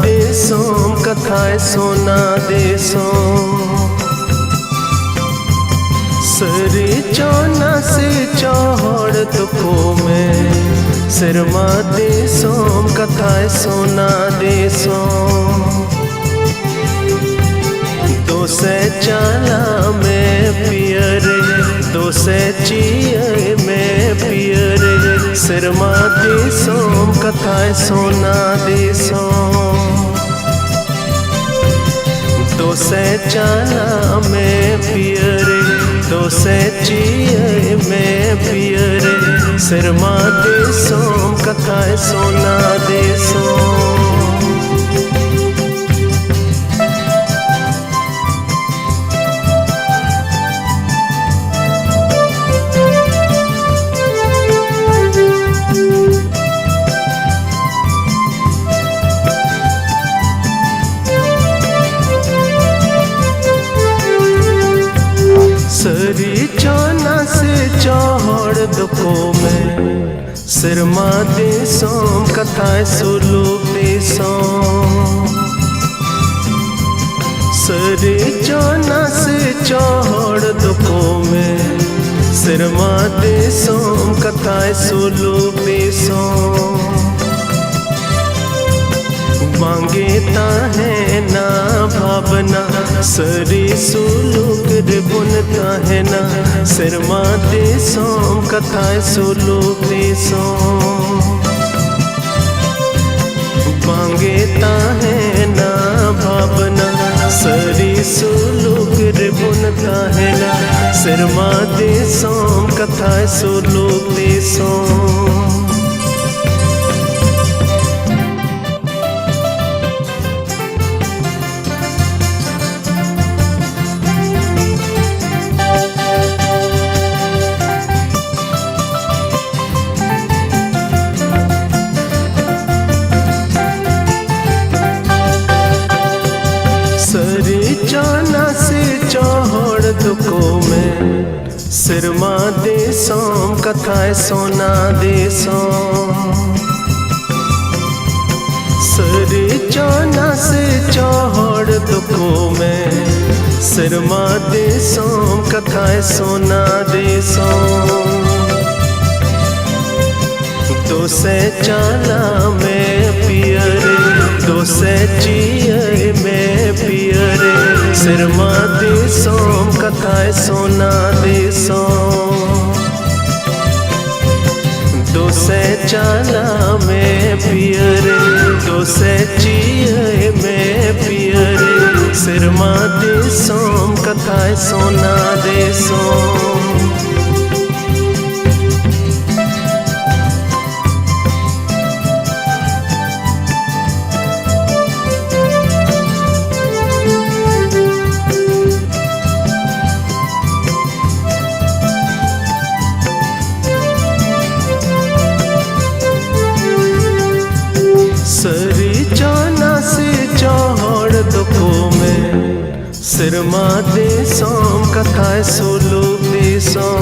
देशों कथाएं सोना देशों सरी चौना से चौहड़ दुखों में सिरमा देशों कथाएं सोना देशों दो से चाला में पियरे दो से चिये में पियरे सिरमा देशों कथाएं सोना देशों दो से चाला में पियरे दो से चिये में पियरे सिरमा देशों कथाएं सोना देशों सरी चौना से चौहड़ दुखों में सिरमा देशों कथाएं सुलू देशों सरी चौना से चौहड़ दुखों में सिरमा देशों कथाएं सुलू देशों मांगेता है ना भावना सरी सुलूक बुनता है ना सिरमा देशों कथाएं सुलूक देशों मांगेता है ना भावना सरी सुलूक बुनता है ना सिरमा देशों कथाएं सुलूक देशों सरी चौना से चौहड़ दुखों में सिरमा देशों कथाएं सोना देशों सरी चौना से चौहड़ दुखों में सिरमा देशों कथाएं सोना देशों दो से चाला में पियरे दो से चिये में पियरे सिरमा देशों कथाएं सोना देशों दो से चाला में पियरे दो से चिये में पियरे सिरमा देशों कथाएं सोना देशों सरी चौना से चौहड़ दुखों में सिरमा देशों कथाएं सुलू देशों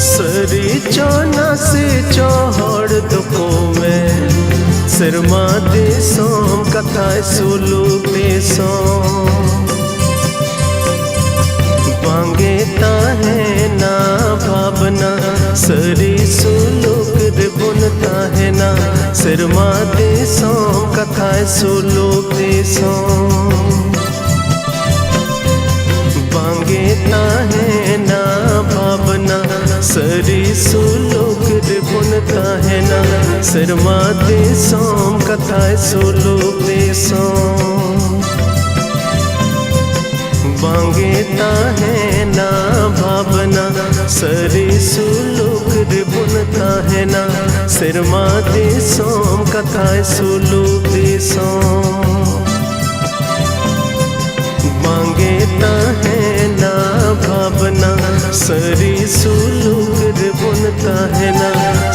सरी चौना से चौहड़ दुखों में सिरमा देशों कथाएं सुलू देशों मांगेता है ना भावना सरी सुलूक बुनता है ना सिरमा देशों कथाएं सुलूक देशों मांगेता है ना भावना सरी सुलूक बुनता है ना सिरमा देशों कथाएं सुलूक देशों मांगेता है ना भावना सरी सुलूक बुनता है ना सिरमा देशों कथाएं सुलूक देशों मांगेता है ना भावना सरी सुलूक बुनता है ना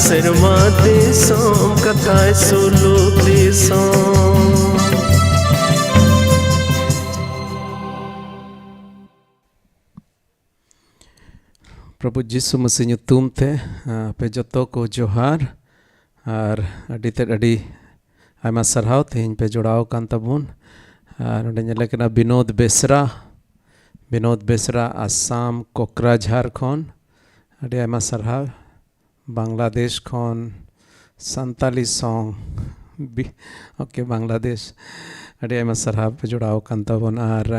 सिरमा देशों कथाएं सुलूक देशों प्रभु यीशु मसीह nyutum te pe joto ko johar और अड़ी आयमा सरहाव तेहन पे जोड़ाव कान तबुन नोडे नेले कना विनोद बेसरा आसाम कोकराझार खन अड़ी आयमा सरहाव बांग्लादेश खन संताली सॉन्ग ओके बांग्लादेश अड़ी आयमा सरहाव पे जोड़ाव कान तबुन और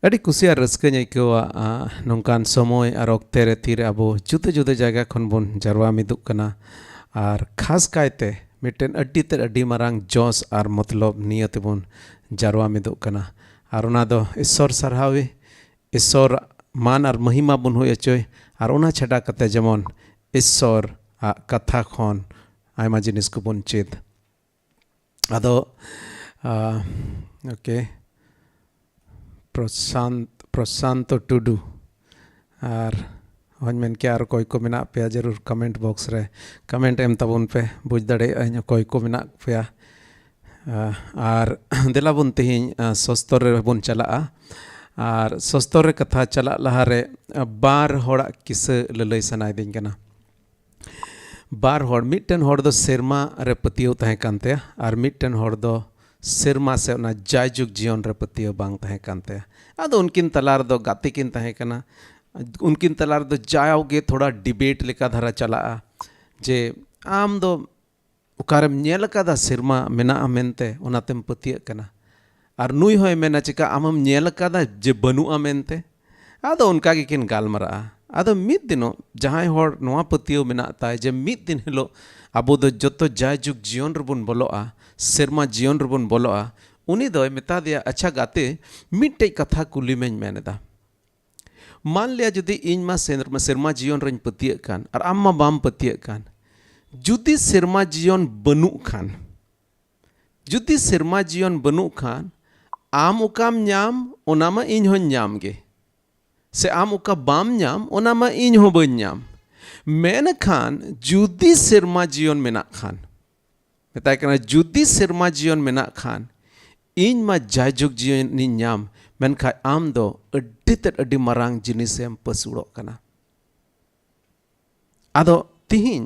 अड़ी कुसिया रस्के आइकवा नौकान समय और ऑक्ते रे तीरे अबो जुदे जुदे जगह खन बन जरवा मिदुक कना और खास कायते मिटेन अड्डी मारांग जोस और मतलब नियत बन जरवा मिदुक कना और उना दो ईश्वर सरहावे ईश्वर मान और महिमा बन हुई अचोय और उना छड़ा कते जमन ईश्वर कथा खन आयमा जिनिस को बन चेद अदो ओके प्रशांत टुडू और हमें क्या और कोई को मेना पे जरूर कमेंट बॉक्स रे कमेंट एम तबुन पे बुझ दड़े कोई को मेना पे और दिला बुन तेहिं सस्तर रे बुन चला और सस्तर रे कथा चला लहारे बार होड़ा किस ललई सनाय दिन कना बार होड़ मिटन होड़ दो सेरमा रे पतियो तहे कानते और मिटन होड़ दो सेरमा से उना जायजुग जीवन रे पतियो बांग तहे कानते आदो उनकिन तलार दो गाती किन तहे कना उनकिन तलार दो जाओगे थोड़ा डिबेट लेका धारा चला जे आम दो उकारम नेल कादा सेरमा मेना मेनते उनातेम पतिय कना और नुई होय मेना चिका आमम नेल कादा जे बनुआ मेनते आदो उनका की किन गालमरा आदो मिद दिनो जहां होड़ नोआ पतियो मेना ताय जे मिद दिन हिलो अबो दो जतो जायजुग जीवन रबुन बोलोआ सेरमा जीवन रबुन बोलोआ उनी दो मेता दिया अच्छा गाते मिट्टे कथा कुली में मेनेदा मान लिया जुदी इन मा सेरमा जीवन रन पतिय कान और आम्मा बाम पतिय कान जुदी सेरमा जीवन बनु खान जुदी सेरमा जीवन बनु खान आम उकाम न्याम ओनामा इन हो न्याम गे से आम उका बाम न्याम ओनामा इन हो बन न्याम मेन खान जुदी सेरमा जीवन मेना खान मेताय कना जुदी सेरमा जीवन मेना खान इन मा जायजुग जीवन नि न्याम मेनखा आम दो अड्डी मारांग जिनिसेम पसुड़ो कना आदो तिहिं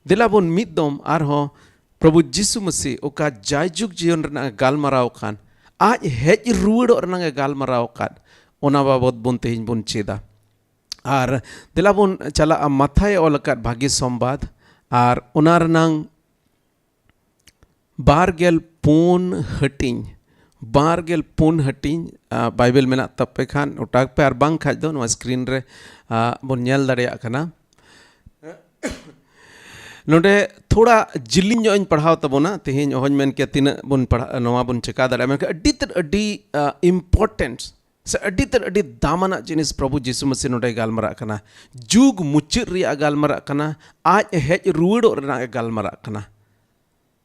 दिलाबुन मिदम आरहो प्रभु जीसु मसीह ओका जायजुग जीवन रना गालमाराव खान आज हेज रुवड़ो रना गालमाराव खान ओना बाबत बुन तिहिं बुन चेदा और दिलाबुन चला माथाय ओलकात भागी संवाद और ओना रनांग बारगेल पुन हटिंग बाइबल में तपे खान उटाक पे और बांग खाज दो नवा स्क्रीन रे बन नेल दाड़ेया कना नोडे थोड़ा जिलिंग इन पढ़ाव तबोना तेहिं होज मेन के तीन बन पढ़ा नवा बन चेका दाड़े में अड्डी इम्पोर्टेंट से अड्डी दामना जिनिस प्रभु जीसु मसीह नोडे गालमरा कना जुग मुचिर रिया गालमरा कना आज हेज रुवड़ो रना गालमरा कना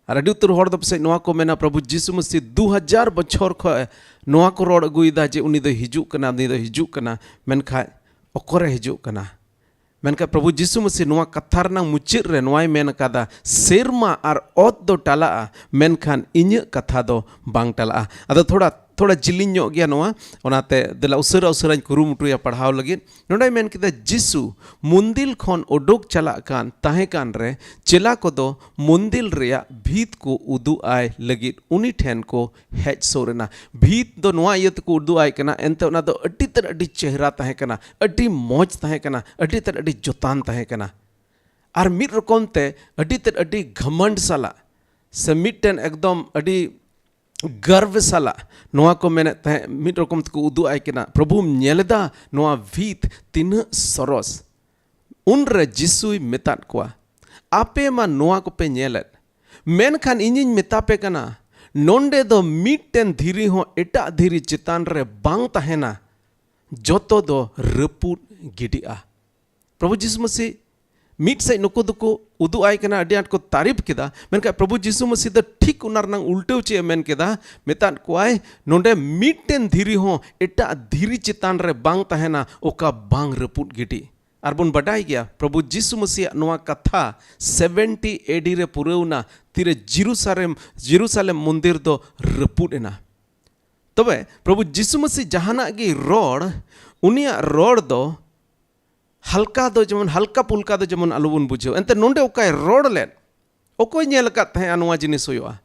और अड़ी उतर होड़ दो पसे नोआ को मेना प्रभु जीसु मसीह 2000 बछर ख नोआ को रोड अगुईदा जे उनी दो हिजुक कना उनी दो हिजुक कना मेनखा ओकरे हिजुक कना मेनखा प्रभु जीसु मसीह नोआ कथा रनांग मुचिर रे नोआय मेन कादा सेरमा और ओत दो टाला मेनखान इन्य कथा दो बांग टाला अदो थोड़ा जिलिंग ᱧᱚᱜ गया नोआ ओनाते दिला उसरा कुरुमुटुया पढ़ाव लगिन नोडे मेन किदा जीसु मुंदिल खन ओडोक चला कान ताहे कान रे चेला को दो मुंदिल रिया भीत को उदु आय लगिन उनी ठेन को हेज सोरेना भीत दो नोआ इयत को उदु आय कना एंते ओना दो अड्डी चेहरा ताहे कना अड्डी मौज ताहे कना अड्डी जोतान ताहे कना और मिड रकम ते अड्डी घमंड साला से मिटन एकदम अड्डी गर्व साला नोआ को मेने तहे मिड रकम को उदु आय कना प्रभु नेलदा नोआ भीत तीन सरस उन रे जीसुई मेतात कोआ आपे मा नोआ को पे नेलत मेनखान इनिन मेतापे कना नोंडे दो मिटन धीरी हो एटा धीरी चितान रे बांग तहेना जोतो दो रपुट गिडिया प्रभु जीसु मसीह मिट से नुको दुको उदु आय कना अड्डी आंट को तारीफ केदा मेनका प्रभु जीसु मसीह द ठीक उनार नंग उल्टे चे मेन केदा मेतान कोआय नोंडे मिटन धीरी हो एटा धीरी चितान रे बांग तहेना ओका बांग रपुट गिडी और बन बडाई गया प्रभु जीसु मसीह नोआ कथा 70 एडी रे पुरेउना तीरे जेरूसलेम मंदिर दो रपुट एना तबे प्रभु जीसु मसीह जहाना गे रोड उनिया रोड दो हल्का दो जमन हल्का पुल्का दो जमन आलुबन बुझो एंते नोंडे okay road lane Okoi nyel kat teh anua jinis hoyoa.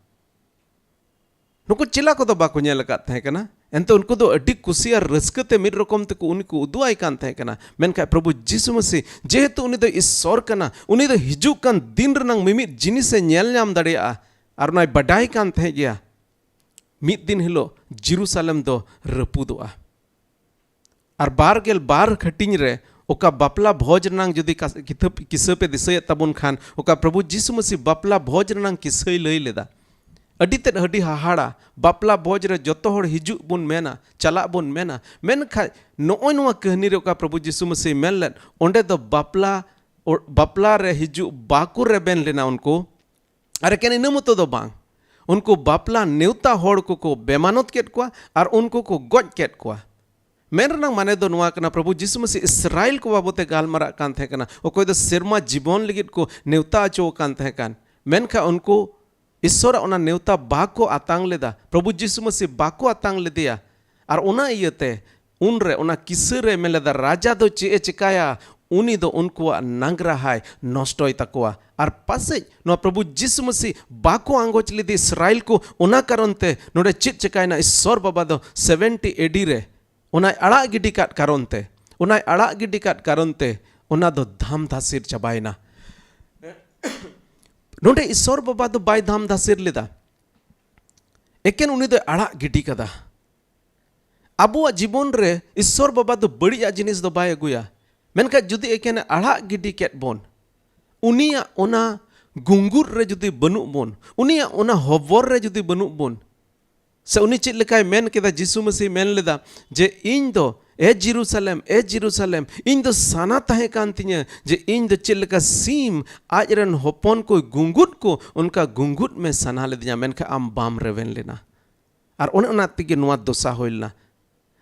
Nuku cila ko do bako nyel kat teh kana. Ente unku do adi kusi ar raska te mid rokom te ku uniku uduai kan teh kana. Menkai Prabhu Jisu Masih jehetu uni do isor kana, uni do hijuk kan din renang mimit jinis se nyel nyam daria ar nai badai kan teh gya. Mid din hilo Jerusalem do rapudoa. Ar bargel bar khating re oka bapla bhoj renang jodi kisa pe disay tabun khan oka Prabhu Jisu Masih bapla bhoj renang kisay lay leda. Adi ted hadi hahara bapla bhoj re joto hor hijuk bun mena chalak bun mena men kha nooi noa kahni re oka Prabhu Jisu Masih menlet onde do bapla re hijuk bakur re ben lena unko are ken ina moto do bang unko bapla neuta hor ko bemanot ket kwa ar unko ko goj ket kwa. Men renang mane do noa kana Prabhu Jisu Masih Israel ko babote galmara kan teh kana okoy do serma jibon ligit ko neuta acho kan teh kan men kha unko Isora ona neuta bako atang leda Prabhu Jisu Masih bako atang ledia ar ona iyate unre ona kisere meleda raja do chikaya uni do unkuwa nangrahai nostoi takwa ar pasej no Prabhu Jisu Masih bako angoch ledi Israel ko ona karonte node chikaina isor baba do 70 AD re ona ala gidi kat karonte ona do dham dhasir chabaina. Nonde isor baba do bai dham dhasir leda. Eken uni do arak gidi kada. Abuwa jibon re isor baba do badiya jinis do bai aguya. Menka judi eken arak gidi ket bon. Unia ona gungur re judi banuk bon. Unia ona hobor re judi banuk bon. Se uni chit lekai men keda Jisu Masih men leda je in do Jerusalem in do sana tahe kan tinya je in do chit leka sim ajren hopon ko gungut ko unka gungut me sana ledinya men ka am bam reven lena ar ona tigi noa dosa hoilna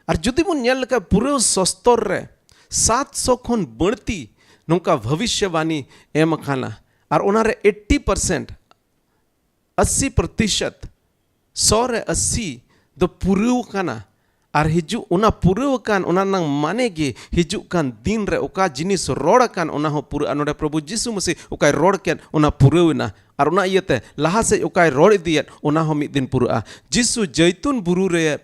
ar judi bun nyel leka pure sostor re 700 khon बढ़ती nongka bhavishyawani em khana ar ona re 80% 80% 180 do pureu kana ar hiju ona pureu kan ona nang mane ge hiju kan din re oka jinis rod kan ona ho pureu anode Prabhu Jisu Masih okai rod ken ona pureu na ar ona iyate laha se okai rod idiet ona ho mid din purua Jisu jaitun buru re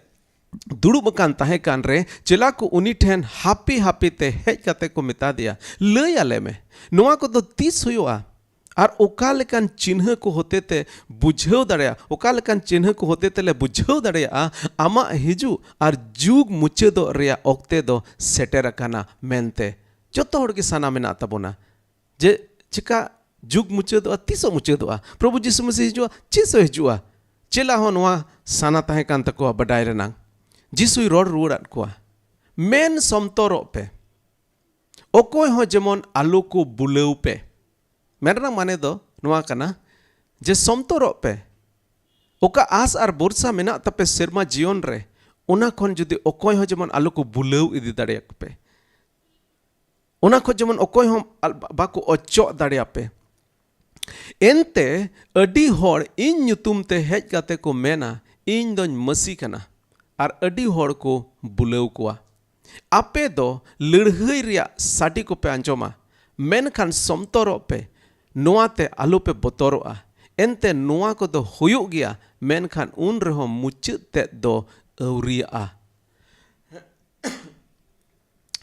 दुड़ुब कान ताहे कान रे चला को उनी ठेन happy ते hedge कते को मिता दिया लय आले में नोआ को तो 30 हुआ और ओका लेकान चिन्ह को होते ते बुझाव दाड़िया ओका लेकान चिन्ह को होते ते ले बुझाव दाड़िया आमा हिजु और जुग मुचादो रिया ओक्ते दो सेटेर काना मेनते जतो हड़ के साना मेना ताबोना जे चिका जुग मुचादो तीसो मुचादो प्रभु जीसु मसीह हिजुआ चिसो हिजुआ चेला हो नोआ साना ताहे कान तको बडाय रेना जीसुई रोड रुआत को मेन समतोरो पे ओकोय हो जेमन आलू को बुलेउ पे मेरा माने दो नोआ कना जे समतोरो पे ओका आस आर बोरसा मेना तपे सेरमा जीवन रे ओना खन जुदी ओकोय हो जेमन आलू को बुलेउ इदी दाड़िया पे ओना खन जेमन ओकोय हो बाको ओचो दाड़िया पे एनते अडी होड़ इन ᱧᱩᱛᱩᱢ ते हेज काते को मेना इन दोन मसी कना आर अडी होड़ को बुलेउ कोआ आपे दो लड़हई रिया साडी को पे अंजोमा मेनखान समतोरो पे नोआते आलू पे बतोरोआ एनते नोआ को दो हुयुग गया मेनखान उन रहो मुचाद ते दो अवरिया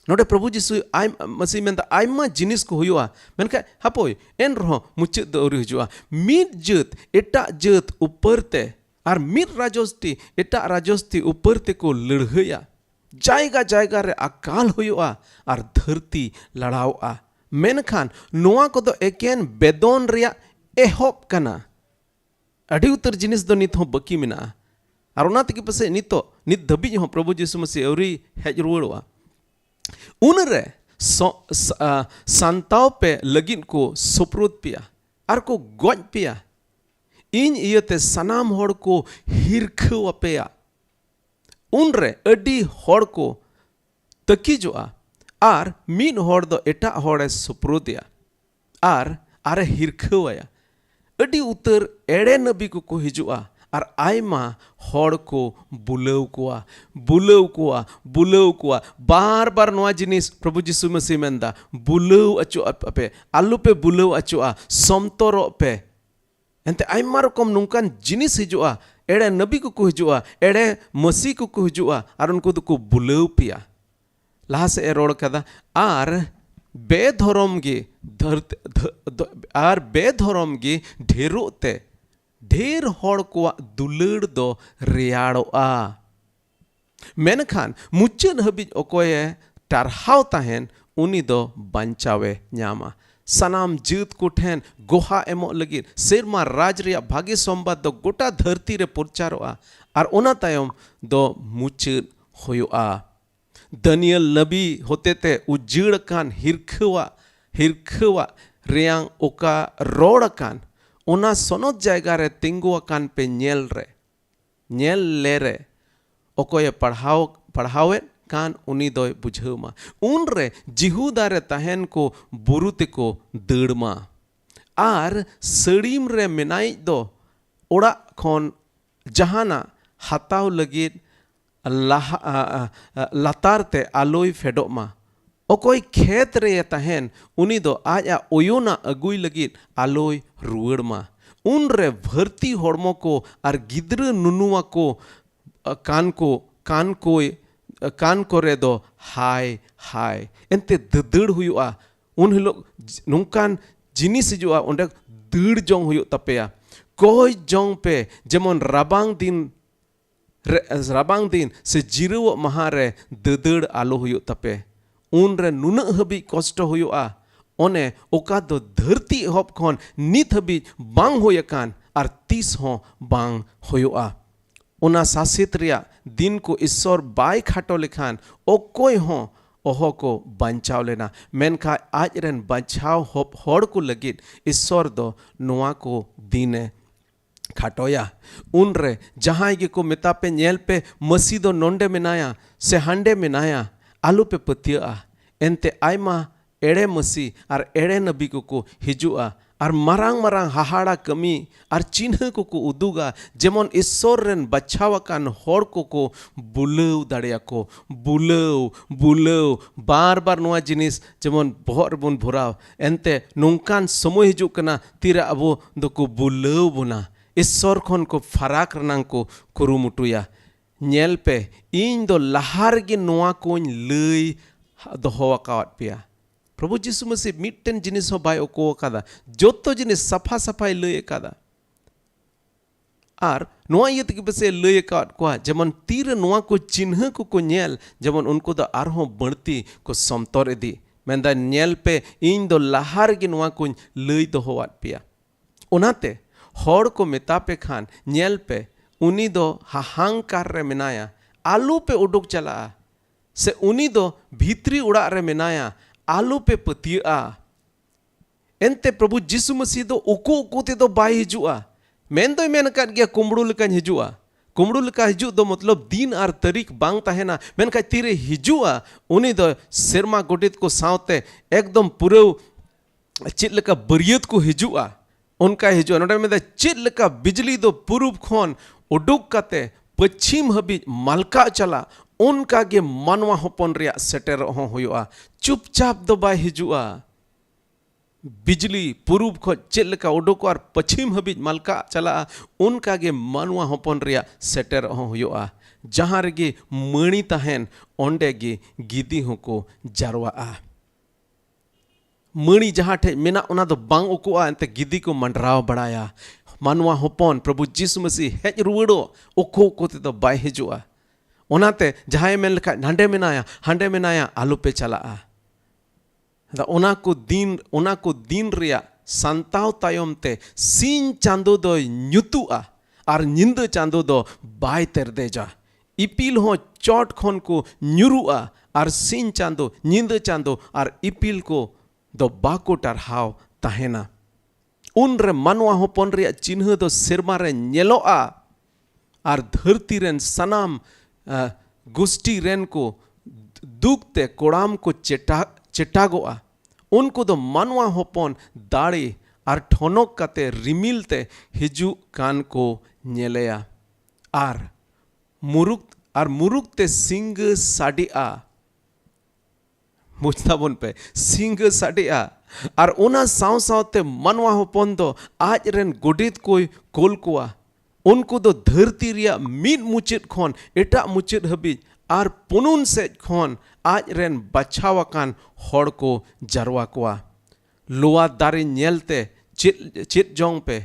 नोडे प्रभु जीसु आय मसीह मेनदा आयमा जिनिस को हुयुआ मेनखा हापोय एन रहो मुचाद दो अवरि हुजुआ मिद जत एटा जत ऊपरते आर मिद राजस्ती एटा राजस्ती ऊपरते को लड़हया जायगा जायगा रे अकाल हुयुआ आर धरती लड़ाओआ मेनखान नोआ को दो एकेन बेदोन रिया एहोप कना अड़ी उतर जिनिस दो नित हो बकी मिना आर ओना तकी पसे नित धबी हो प्रभु जीसु मसीह अवरी हेज रुवाड़वा उनरे सांताव पे लगिन को सुप्रुत पिया आर को गोज पिया इन इयते सनाम होड़ को हिरखवा पेया उनरे अडी होड़ को तकीजोआ आर मीन होड़ दो एटा होड़े सुप्रुदिया आर आरे हिरखवाया अडी उतर एड़े नबी को हिजुआ आर आयमा होड़ को बुलेव कोआ बार बार नोआ जिनिस प्रभु जीसु मसीह मेंदा बुलेव अचो पे आलू पे बुलेव अचोआ समतोरो पे एंते आयमा रकम नोंकान जिनिस हिजुआ एड़े नबी को हिजुआ एड़े मसीह को हिजुआ और उनको को बुलाव पिया लाहा से रोड़ कदा आर बेधरम गे बेधरम गे ढेरोते ढेर हड़ को दुलड़ दो रेयाड़ोआ मेनखान मुचाद हबीज अकोये टारहाव ताहेन उनी दो बांचावे न्यामा सनाम जीत को ठेन गोहा एमो लगी सेरमा राज रिया भागी संबाद दो गोटा धरती रे प्रचारोआ और ओना तायम दो मुचाद होयोआ दानियल नबी होते ते उजड़ कान हिरखवा रेयांग ओका रोड़ कान ओना सोनोत जायगा रे तिंगुआ कान पे नेल ले रे ओकोये पढ़ावे कान उनी दोय बुझेमा उन रे जिहुदा रे तहन को बुरुते को दड़मा आर सड़ीम रे मेनाई दो ओड़ा खन जहाना हताव लगी लातार ते आलोय फेडोमा ओकोय खेत रे तहन उनी दो आज ओयोना अगुई लगी आलोय रुवड़मा उन रे भर्ती होड़मो को आर गिद्र नुनुआ को कान को रे दो हाय हाय एंते ददड़ हुआ उन हिलो नुकान जिनिस हिजुआ ओंडे दड़ जोंग हुयो तपेया कोई जोंग पे जेमन राबांग दिन से जिरव महा रे ददड़ आलो हुयो तपे उन रे नुन हबी कष्ट हुआ ओने ओका दो धरती हब खन नित हबी बांग होयकान आर तीस हो बांग होयोआ ओना सासित रिया दिन को ईश्वर बाय खाटो लेखान ओकोय हो ओहो को बचाव लेना मेनखा आज रेन बचाव होड़ को लगित ईश्वर दो नुआ को दीने खाटोया उन रे जहां के को मेता पे नेल पे मसी दो नोंडे मिनाया से हांडे मिनाया आलू पे पतिया एंते आयमा एड़े मसी और एड़े नबी को हिजुआ और मारांग हाहाड़ा कमी और चिन्ह को उदुगा जेमन ईश्वर रेन बचावाकान होड़ को बुलाव दाड़िया को बुलाव बार बार नुआ जिनिस जेमन बहर बन भराव एंते नोंकान समय हिजुकना तीरा अबो दको बुलाव बुना ईश्वर खन को फराक रनांग को कुरुमुटुया नेल पे इन दो लहार गे नुआ कोन लई दोहोवाकावत पिया प्रभु जीसु मसीह मिट्टन जिनिस हो बाय ओको कादा जोतो जिनिस सफा सफाई लय कादा आर नुआ ये तक बसे लय काद को जेमन तीर नुआ को चिन्ह को नेल जेमन उनको दो आरहो बढ़ती को समतोर इदी मेंदा नेल पे इन दो लहार गे नुआ को लय दोहोवात पिया ओनाते होड़ को मेता पे खान नेल पे उनी दो हाहांकार रे मिनाया आलू पे उडुक चला से उनी दो भीतरी उड़ा रे मिनाया आलू पे पतिया एंते प्रभु जीसु मसीह दो उको ते दो बाय हिजुआ मेन दो मेन काट गया कुमड़ू लेका हिजुआ कुमड़ू लेका हिजु दो मतलब दिन और तारीख बांग ताहेना मेनका तीरे हिजुआ उनी दो सेरमा गोडित को सावते एकदम पूरा चित लेका बरियत को हिजुआ उनका हिजुआ नोडे में चित लेका बिजली दो पूर्व खन उडुक काते पश्चिम हबीज मालका चला उनका गे मनवा होपन रिया सेटर हो हुआ चुपचाप दो बाय हिजुआ बिजली पूर्व खो चेलका उडुक और पश्चिम हबीज मालका चला उनका गे मनवा होपन रिया सेटर हो हुआ जहां रे मणि तहन ओंडे गे गिदी होको जारवा मणि जहां ठे मेना उना दो बांग उकुआ एंते गिदी को मंडराव बड़ाया मनवा होपन प्रभु जीसु मसीह हेज रुवड़ो उको ते दो बाय हिजुआ ओनाते जहां मेन लेखा हांडे मेनाया आलू पे चला ओना को दिन रिया संताव तायम ते सीन चांदो दो ᱧᱩᱛᱩᱜᱼᱟ और निंद चांदो दो बाय तेरदेजा इपिल हो चोट खन को ᱧᱩᱨᱩᱜᱼᱟ और सीन चांदो निंद चांदो और इपिल को दो बाको टारहाव ताहेना उन रे मनवा होपन रिया चिन्ह दो सेरमा रे नेलोआ और धरती रेन सनाम गुस्टी रेन को दुखते कोड़ाम को चेटागोआ उनको दो मनवा होपन दाड़ी और ठोनक काते रिमिलते हिजु कान को नेलेया और मुरुक ते सिंग साडिया बुझता बोन पे सिंग साडिया और ओना साव सावते मनवा होपन दो आज रेन गोडित कोई कोल कोआ उनको दो धरती रिया मीट मुचित खोन एटा मुचित हबी और पुनुन से खोन आज रेन बचावाकान हड़ को जरवा कोआ लोआ दारी नेलते चित जोंग पे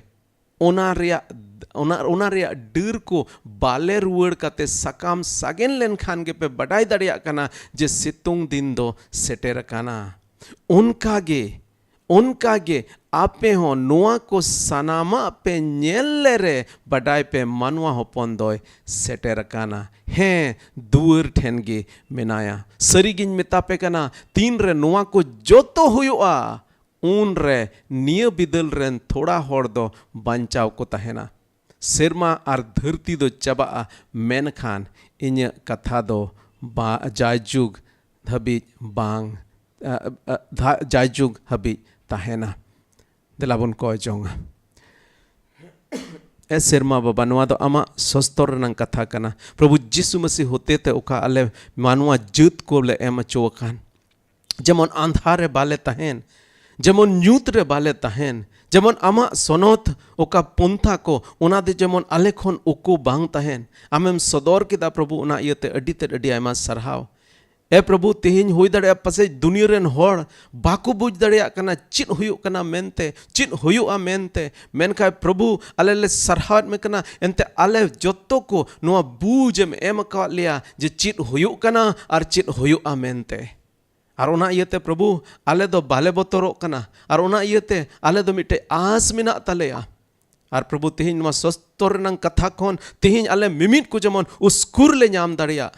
ओना रिया डर को बाले रुआड़ काते सकाम सागेन लेन खान के पे बडाई दड़िया कना जे सितुंग दिन दो सेटेर काना उनका गे आपे हो नोआ को सनामा पे नेल रे बडाई पे मनवा होपन दोय सेटेर काना हैं दुर ठेन गे मेनाया सरीगिन मेतापे कना तीन रे नोआ को जोतो हुआ उन रे निय बिदल रेन थोड़ा होड़ दो बांचाव को तहेना सेरमा और धरती दो चबा मेन खान इन कथा दो जायजुग हबी बांग जायजुग हबी तहेना दिलाबन को जोंगा ए सेरमा बाबा नवा दो आमा सस्तर रंग कथा कना प्रभु जिसु मसीह होते ते ओका अले मानवा जुत को ले एम चोकान जेमन आंधार रे बाले तहेन जेमन न्यूत रे बाले तहेन जेमन आमा सोनोत ओका पंथा को ओना दे जेमन आले खन ओको बांग तहेन आमेम सदर किदा प्रभु ओना इयते अडी आयमा सरहाव ए प्रभु तेहिन हुई दड़े पसे दुनिया रेन होड़ बाकु बुझ दड़े कना चित हुयुक कना मेनते चित हुयुआ मेनते मेनका प्रभु आले ले सरहात में कना एनते आले जत्तो को नोआ बूझ में एम का लिया जे चित हुयुक कना और चित हुयुआ मेनते और ओना इयते प्रभु आले दो बाले बतरो कना और ओना इयते आले दो मिटे आस मिना तलेया और प्रभु तेहिन मा सस्तर नंग कथा कोन तेहिन आले मिमिट को जमन उसकुर ले नाम दड़िया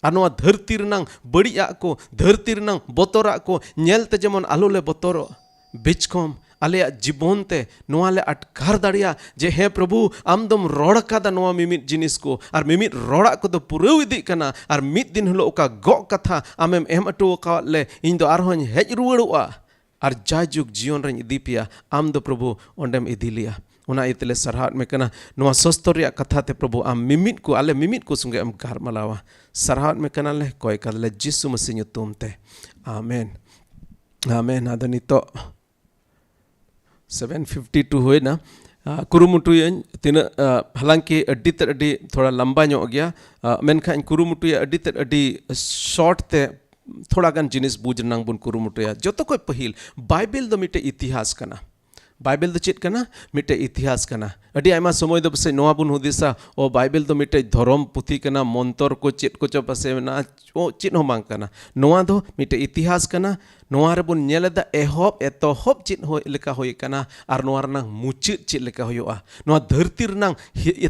और धरती रनांग बड़िया को धरती रनांग बतरा को नेलते जेमन आलो ले बतरो बिचकम आले जीवन ते नोआले अटकार दाड़िया जे हे प्रभु आमदम रोड़ कादा नोआ मिमिट जिनिस को और मिमिट रोड़ा को तो पुरौ इदी कना और मिद दिन हलो ओका गो कथा आमेम एम अटो का ले इन दो आरहों हेज रुवाड़ुआ और जायजुग जीवन रन इदी पिया आम दो प्रभु ओंडेम इदी लिया उना इतले सरहाट में कना नोआ सस्तोरिया कथा ते प्रभु आम मिमिट को आले मिमिट को सुंगे आम घर मलावा सरहाट में कना ले कोई कदले जिसु मसीह ᱧᱩᱛᱩᱢ ते आमेन आमेन आदनी तो 7:52 हुए ना कुरुमुटु तीन हालांकि अड्डी थोड़ा लंबा ᱧᱚᱜ गया मेनखान कुरुमुटु अड्डी शॉर्ट ते थोड़ा गान जिनिस बुझ रनांग बुन कुरुमुटुया जतो कोई पहिल बाइबल दो मिटे इतिहास कना बाइबल दो चेत कना मिटे इतिहास कना अड्डी आयमा समय दो पसे नोआ बुन हुदिसा ओ बाइबल दो मिटे धर्म पुथी कना मंतर को चेत को चो पसे ना ओ चेत हो मांग कना नोआ दो मिटे इतिहास कना नोआ रे बुन नेलदा एहोब एतोहोब चेत हो लेका होय कना आर नोआ रनांग मुचित चेत लेका होयोआ नोआ धरती रनांग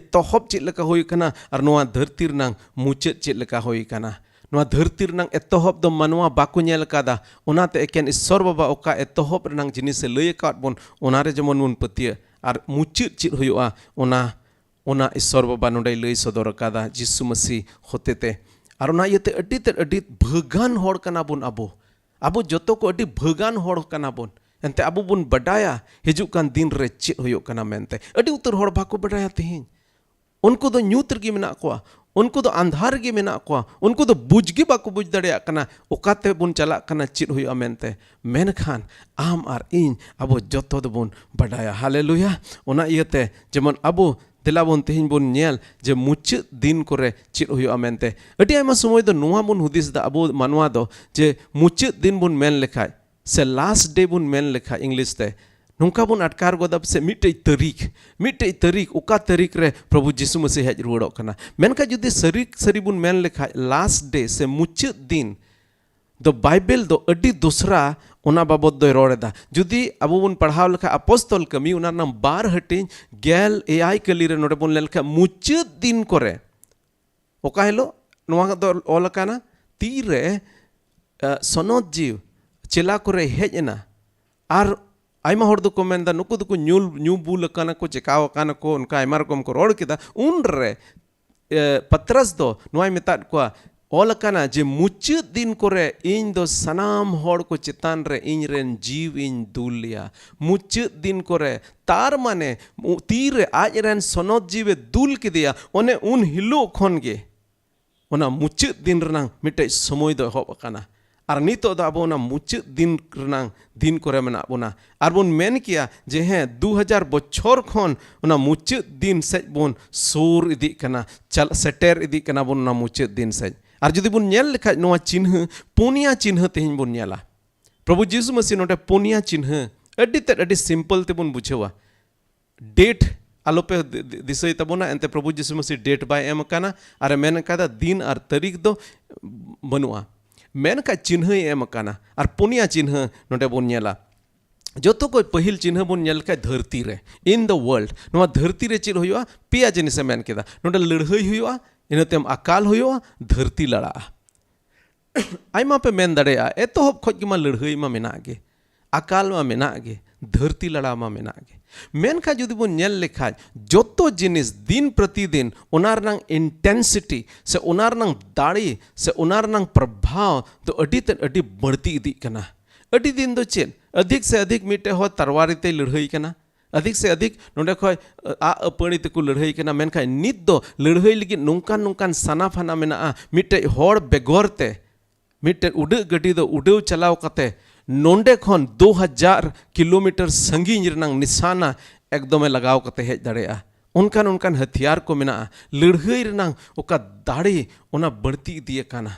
एतोहोब चेत लेका होय कना आर नोआ धरती रनांग मुचित चेत लेका होय कना नोआ धरती रनांग एतोहोब दो मनवा बाकु नेल कादा ओनाते एकेन ईश्वर बाबा ओका एतोहोब रनांग जिनिस लय काट बोन ओनारे जेमन बुन पतिया आर मुचित चित हुआ ओना ईश्वर बाबा नोडे लय सदर कादा जिसु मसीह होतेते आर ओना इयते अड्डी भगान होड़ कना बोन आबो जतो को अड्डी भगान होड़ कना बोन एनते आबो बुन बडाया हिजुक कान दिन रे चित हुयो कना मेनते अड्डी उतर होड़ बाको बडाया तेहिन उनको दो न्यूत रगी मेना कोआ उनको तो अंधार गे मेना कोआ उनको तो बुझगी बाको बुझ दड़िया कना ओकाते बुन चला कना चित हुआ मेनते मेनखान आम आर इन अबो जतो दो बुन बडाया हालेलुया ओना इयते जेमन अबो दिलाबन तेहिन बुन नेल जे मुचित दिन करे चित हुआ मेनते अड्डी आयमा समय दो नोआ बुन हुदिस दा अबो मानवा दो जे मुचित दिन बुन मेन लेखाय से लास्ट डे बुन मेन लेखा इंग्लिश ते नौका बुन अटकार गोदब से मिटे तारीख उका तारीख रे प्रभु जिसु मसीह हेज रुवाड़ो कना मेनका जुदी सरी बुन मेन लेखा लास्ट डे से मुचित दिन दो बाइबल दो अड्डी दूसरा ओना बाबद दो रोड़ेदा जुदी अबो बुन पढ़ाव लेखा अपोस्तल कमी ओना नाम 12 हटिन गेल एआई कली रे नोडे बुन लेखा मुचित दिन करे ओका हेलो नोआ दो ओल काना तीरे सनद जीव चेला करे हेजना आर आयमा हर को मेनदा नुकु दुको न्यू बुल काना को चेकाव काना को उनका आयमा रकम को रोड़ किदा उन रे पत्रस दो नोय मेताद को ओल काना जे मुचित दिन करे इन दो सनाम हर को चितान रे इन रेन जीव इन दुलिया मुचित दिन करे तार माने तीर आज रेन सनद जीवे दुल किदिया ओने उन हिलो खन गे ओना मुचित दिन रनांग मिटे समय दो होब काना और नितो दो अबो ना मुचाद दिन रनांग दिन करे मेना बोना और बोन मेन किया जे हैं 2000 बछर खन उना मुचाद दिन सेज बोन सूर इदी कना चल सेटेर इदी कना बोन ना मुचाद दिन सेज और जुदी बोन नेल लेखा नोआ चिन्ह पुनिया चिन्ह तेहिं बोन नेला प्रभु यीशु मसीह नोटे पुनिया चिन्ह अड्डी सिंपल ते bone बुझेवा date आलोपे दिसई तबोना एंते Prabhu Yeshu Masih date by M काना और मेन कादा दिन और तारीख दो बनुआ मेन का चिन्ह एम काना और पुनिया चिन्ह नोटे बोन नेला जो को पहिल चिन्ह बोन नेल का धरती रे इन द वर्ल्ड नोआ धरती रे चिन्ह हुआ पिया जिनिस मेन केदा नोटे लड़हई हुआ इनतेम अकाल हुआ धरती लड़ा आयमा पे मेन दड़ेया एतोहब खोज मा लड़हई मा मेनागे अकाल मा मेनागे धरती लड़ा मा मेनागे मेनखा जुदी बोन नेल लेखा जोतो जिनिस दिन प्रतिदिन उनारनांग इंटेंसिटी से उनारनांग दाड़ी से उनारनांग प्रभाव तो अडी बढ़ती इदी कना अडी दिन दो चेन अधिक से अधिक मिटे हो तरवारी ते लड़हई कना अधिक से अधिक नोडे खय आ अपणी ते को लड़हई कना मेनखा नित दो लड़हई लगी नोंकान नोंकान सना फना मेना मिटे होड़ बेगोरते मिटे उड़ गड्डी दो उड़व चलाव कते नोंडे खन 2000 किलोमीटर संगीन रनांग निशाना एकदम लगाव कते हेज दड़ेया उनकान उनकान हथियार को मेना लड़हई रनांग ओका दाड़ी ओना बढ़ती दिए काना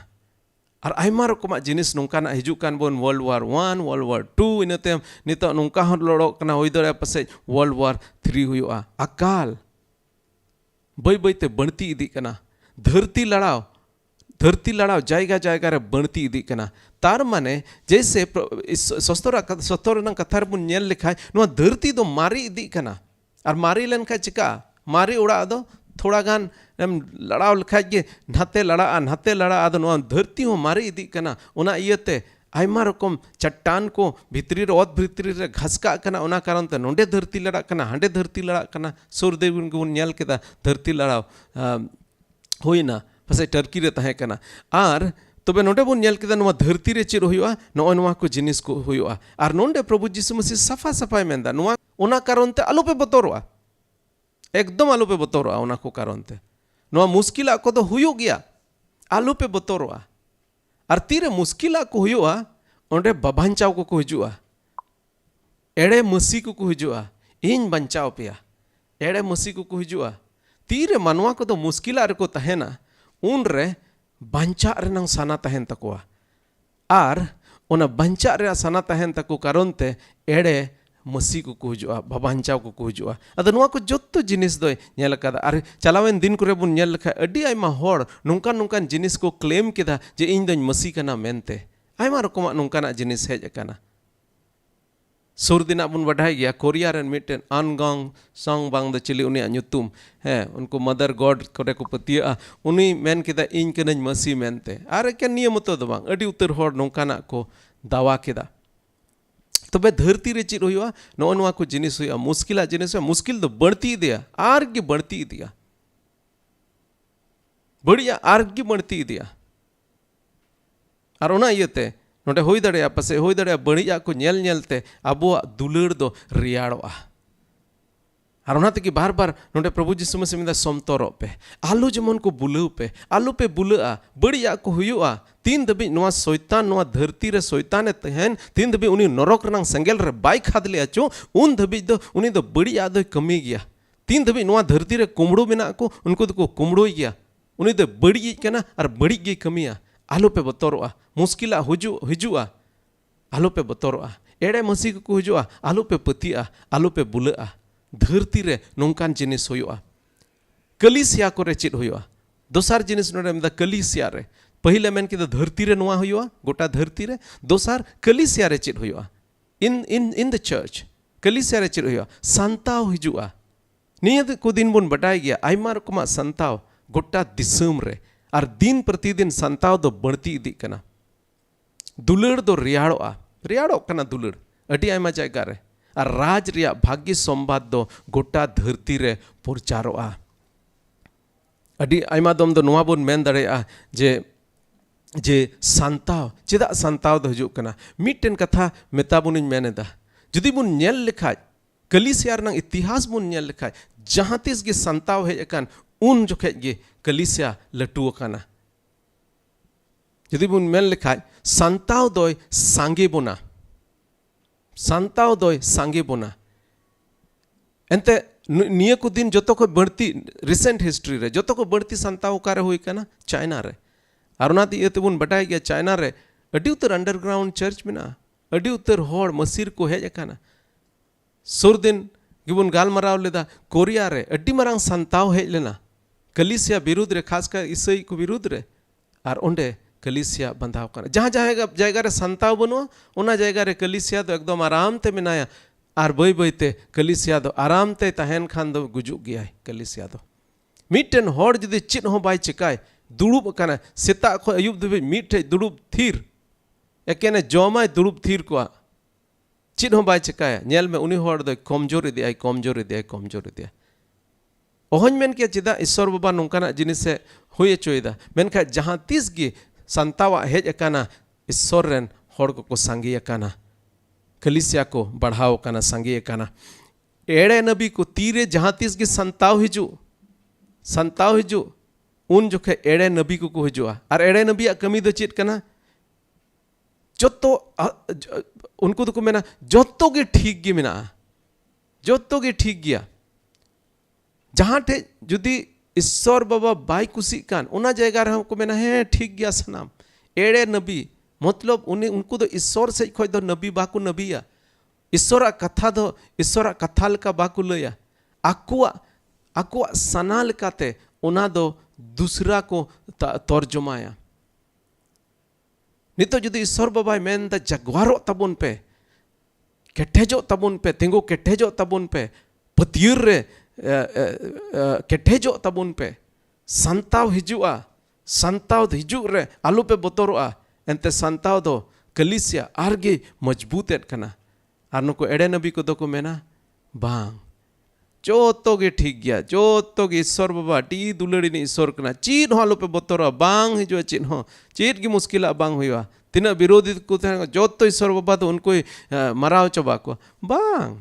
और आयमा रकमा जिनिस नोंकाना हिजुक कान बोन वर्ल्ड वार 1 वर्ल्ड वार 2 इनते नितो नोंका हन लड़ो कना होई दड़े पासे वर्ल्ड वार 3 हुआ अकाल बई बईते बढ़ती इदी कना धरती लड़ाव जायगा जायगा रे बढ़ती इदी कना तार माने जैसे सस्तर कथा रे बुन नेल लेखाय नोआ धरती दो मारी इदी कना और मारी लेनखा चिका मारी उड़ा दो थोड़ा गान लड़ाव लेखाय गे नाते लड़ा आदो नोआ धरती हो मारी इदी कना ओना इयते आयमा रकम चट्टान को भितरी रे ओत भितरी रे घसका कना ओना कारण ते नोंडे धरती लड़ा कना हांडे धरती लड़ा कना सूर्यदेव गुन नेल केदा धरती लड़ाव होइना पासे टर्की रे तहे कना आर तबे नोंडे बोन नेल केदा नोआ धरती रे चिर हुआ नोआ को जिनिस को हुआ आर नोंडे प्रभु यीशु मसीह सफा सफाई मेंदा नोआ ओना कारण ते आलोपे बतोरवा एकदम आलोपे बतोरवा ओना को कारण ते नोआ मुश्किला को तो हुयो गया आलोपे बतोरवा आर तीरे मुश्किला को हुआ ओंडे बाबांचाव को हिजुआ एड़े मसी को हिजुआ इन बंचाव पेया एड़े मसी को हिजुआ तीरे मानवा को तो मुश्किला रे को तहेना उन रे बंचा रेनांग साना तहेन तकोआ आर ओना बंचा रे साना तहेन तको कारण ते एड़े मसी को हिजुआ बाबांचाव को हिजुआ अद नोआ को जोत्तो जिनिस दो नेल कदा आर चलावेन दिन करे बुन नेल लखा अडी आयमा होड़ नोंकान नोंकान जिनिस को क्लेम केदा जे इन दन मसी कना मेनते आयमा रकमा नोंकाना जिनिस हेज कना सुर दिना बुन बढ़ाई गया कोरिया रन मिटेन अनगोंग सॉन्ग बांग द चिली उनी नुतुम है उनको मदर गॉड करे को पतिया उनी मेन केदा इन कनज मसी मेनते आर के नियम तो दो बांग अडी उतर होड़ नोंकाना को दावा केदा तबे धरती रे चिर हुआ नोआ को जिनिस हुआ मुश्किला जिनिस मुश्किल तो बढ़ती दिया आर की बढ़ती दिया बढ़िया आर की बढ़ती दिया और ओना इयते नोटे होई दड़ेया पासे होई दड़ेया बढ़िया को नेल नेलते आबो दुलड़ दो रियाड़ोआ और ओना तकी बार बार नोटे प्रभु यीशु मसीह मिदा समतोरो पे आलू जमन को बुलाऊ पे आलू पे बुलाआ बढ़िया को हुआ तीन दबी नोआ शैतान नोआ धरती रे शैतान तहन तीन दबी उनी नरक रंग संगेल रे बाई खाद ले आचो उन दबी दो उनी दो बढ़िया दो कमी गया तीन दबी नोआ धरती रे कुमड़ो मेना को उनको तो कुमड़ो गया उनी दो बड़ी कना और बड़ी गे कमिया आलू पे बतोरवा मुश्किला हिजुआ आलू पे बतोरवा एड़े मसी को हिजुआ आलू पे पतिया आलू पे बुलाआ धरती रे नोंकान जिनिस हुआ कलिसिया को रे चित हुआ दोसार जिनिस नोडे मेदा कलिसिया रे पहिले मेन के धरती रे नोआ हुआ गोटा धरती रे दोसार कलिसिया रे चित हुआ इन द चर्च कलिसिया रे चित हुआ संताव हिजुआ नियत को दिन बुन बटाई गया आयमा रकमा संताव गोटा दिसम रे और दिन प्रतिदिन संताव दो बढ़ती इदी कना दुलड़ दो रियाड़ो कना दुलड़ अडी आयमा जायगा रे और राज रिया भाग्य संबाद दो गोटा धरती रे प्रचारोआ अडी आयमा दम दो नोआ बोन मेन दड़ेया जे संताव चेदा संताव दो हिजुक कना मिटन कथा मेता बुन मेनेदा जुदी बुन नेल लेखाय कलिसिया रनांग इतिहास बुन नेल लेखाय जहां तिस गे संताव हेज अकान उन जोखे गे कलिसिया लटू अकाना जुदी बुन मेन लेखाय संताव दोय सांगे बोना, संताव दोय सांगे बोना एंते निया को दिन जोतो को बढ़ती रिसेंट हिस्ट्री रे जोतो को बढ़ती संताव कारे हुई कना चाइना रे अरुणाती ये बुन बटाई गया चाइना रे अडी उतर अंडरग्राउंड चर्च में ना अडी उतर होड़ मसीर को हेज कना सुर दिन गिबुन गाल मराव लेदा कोरिया रे अडी मरांग संताव हेज लेना कलीसिया विरुद्ध रे खासकर ईसाई को विरुद्ध रे और ओंडे कलीसिया बंधाव कना जहाँ जहाँ जायगा रे संताव बनुआ उना जायगा रे कलीसिया तो एकदम आराम ते मिनाया और बई बईते कलीसिया दो आराम ते तहन खान दो गुजुक गया है कलीसिया दो मिटन होड़ जुदी चिन हो बाय चिकाय दुड़ुब कना सेता खो अयुब दबे मिटे दुड़ुब थीर एकेने जमाय दुड़ुब थीर को चिन हो बाय चिकाय नेल में उनी होड़ दो कमजोर इदिया ओहन मेन के चिदा ईश्वर बाबा नोंकाना जिनिस से होय चोयदा मेनखा जहां तीस गी संतावा हेज अकाना ईश्वर रेन होड़ को सांगी अकाना कलीसिया को बढ़ाव कना संगी कना एड़े नबी को तीरे जहाँ तीस की संताव हिजू उन जोखे एड़े नबी को हिजुआ और एड़े नबी कमी दो चेत कना जोतो उनको तो को मेना जोतो के ठीक गी मेना जोतो के ठीक गया जहाँ ठे जुदी ईश्वर बाबा बाई कुसी कान उना जगह रे हमको मेना है ठीक गया सनाम एड़े नबी मतलब उन्हें उनको तो ईश्वर से खोज दो नबी बाकू नबीया ईश्वर कथा लेका बाकू लया आकुआ सना लेकाते उना दो दूसरा को तर्जमाया नितो जुदी ईश्वर बाबा मेन दा जगवारो तबुन पे केठेजो तबुन पे तिंगो केठेजो तबुन पे पतियर रे केठेजो तबुन पे संताव हिजू रे आलू पे बतरोआ एंते संताव दो कलीसिया आरगे मजबूत कना और नुको एड़े नबी को दो को मेना बांग जोतो गे ठीक गया जोतो गे ईश्वर बाबा टी दुलड़ी ने ईश्वर कना चीन हो आलू पे बतरो बांग हिजो चीन हो चीन की मुश्किल बांग हुआ तीना विरोधी को जोतो ईश्वर बाबा तो उनको मराव चबा को बांग